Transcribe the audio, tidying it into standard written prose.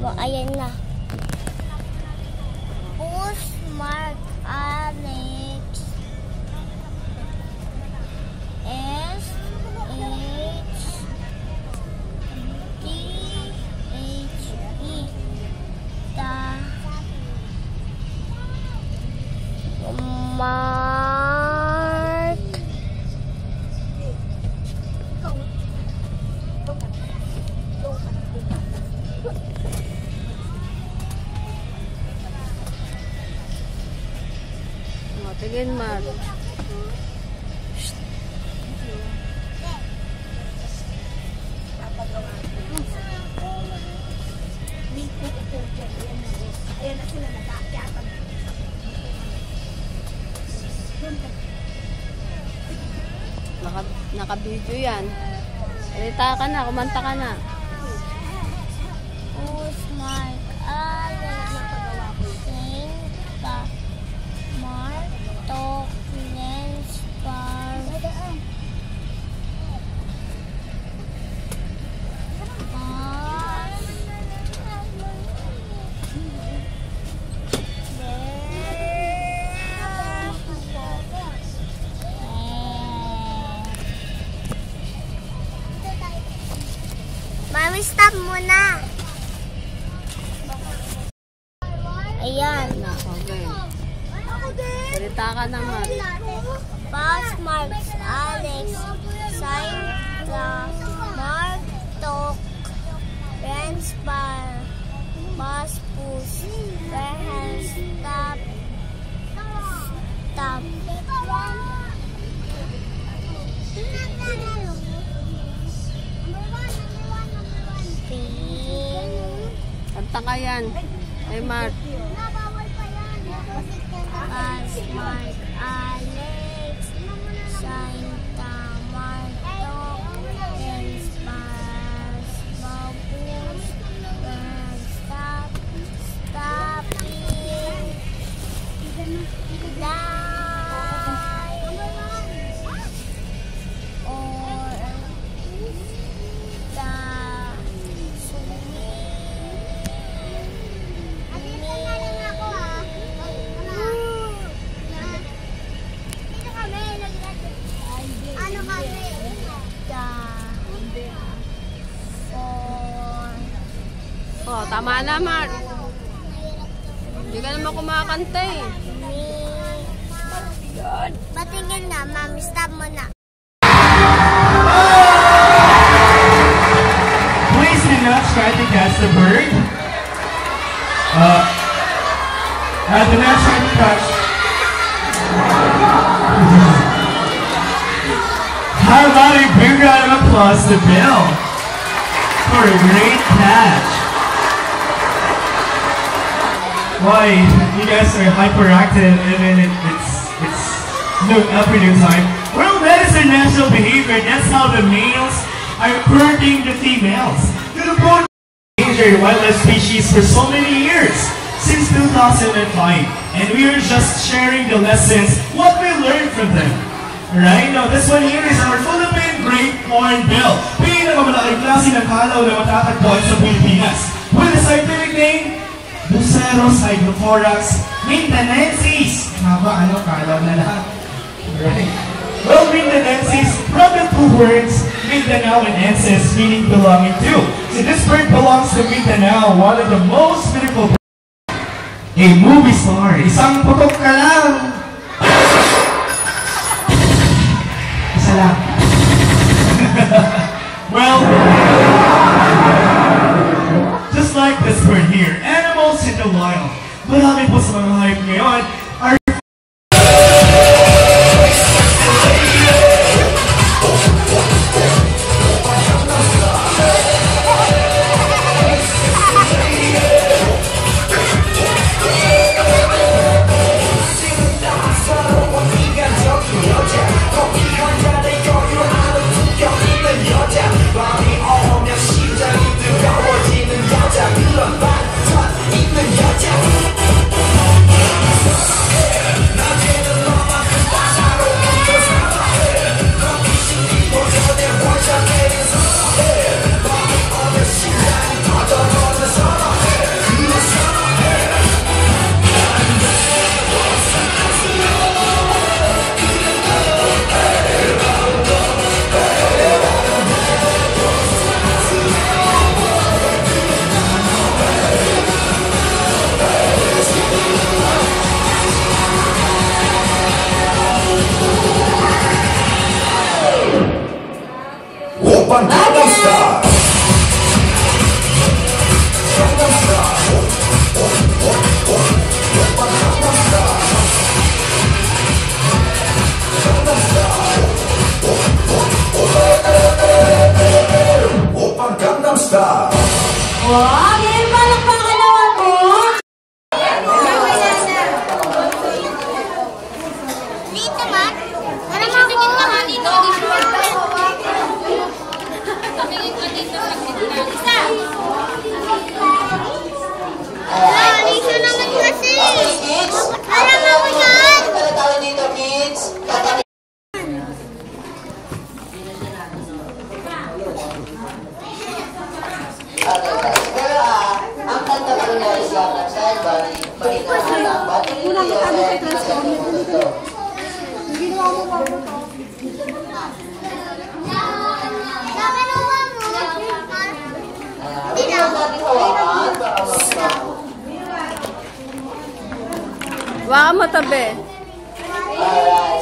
O, ayan na. Push, Mark, Alex, S, H, T, H, E, Mark, tingin, Mark. Naka-video yan. Salita ka na, kumanta ka na. Push, Mark, Alex, Sinta, Mark, Tok, Lens, Par, Mami, stop muna. Ayan. Okay. Salita ka na, Mark. Pass, Mark, Alex, Sainta, Mark, Tok, Rens, Par, Pass, Push, Perhel, Stop, Stop. Kanta ka yan. Hey, Mark. Pass, Mark, Alex, Sainta, Mark, Tok, Rens, Pass, Push, Perhel, Stop, Stopping, Oh, tama na, Mark. Hindi ka naman kumakanta eh. Patingin na, Mami. Stop mo na. Please do not try to catch the bird. Do not try to catch. How about a big round of applause to Bill for a great catch? Why, you guys are hyperactive and then it's no afternoon time. Well, that is their natural behavior. That's how the males are courting the females. To the point of endangered wildlife species for so many years, since 2005. And we are just sharing the lessons, what we learned from them. Alright, now this one here is our Philippine Great Hornbill. Pinakamalaking klase ng kalaw na matatagpuan sa Pilipinas. With the scientific name, Buceros hydrothorax maintenensis. Haba, ano, kalaw na lahat. Right. Well, maintenensis, from the two words, Mindanao and ensis, meaning belonging to. So this bird belongs to Mindanao, one of the most beautiful birds. A movie star. Isang putok ka lang. Isa lang. Well, just like this bird here, animals in the wild. Marami po sa mga hayop ngayon are Wow, ganyan palakpakan naman po. Dito ba? Parang ako. Dito. Isa. Dito naman kasi. Parang ako yan. Tayo dito, kids. Pero ang kanta ko na isang sa iba, Baka matabi. Alright.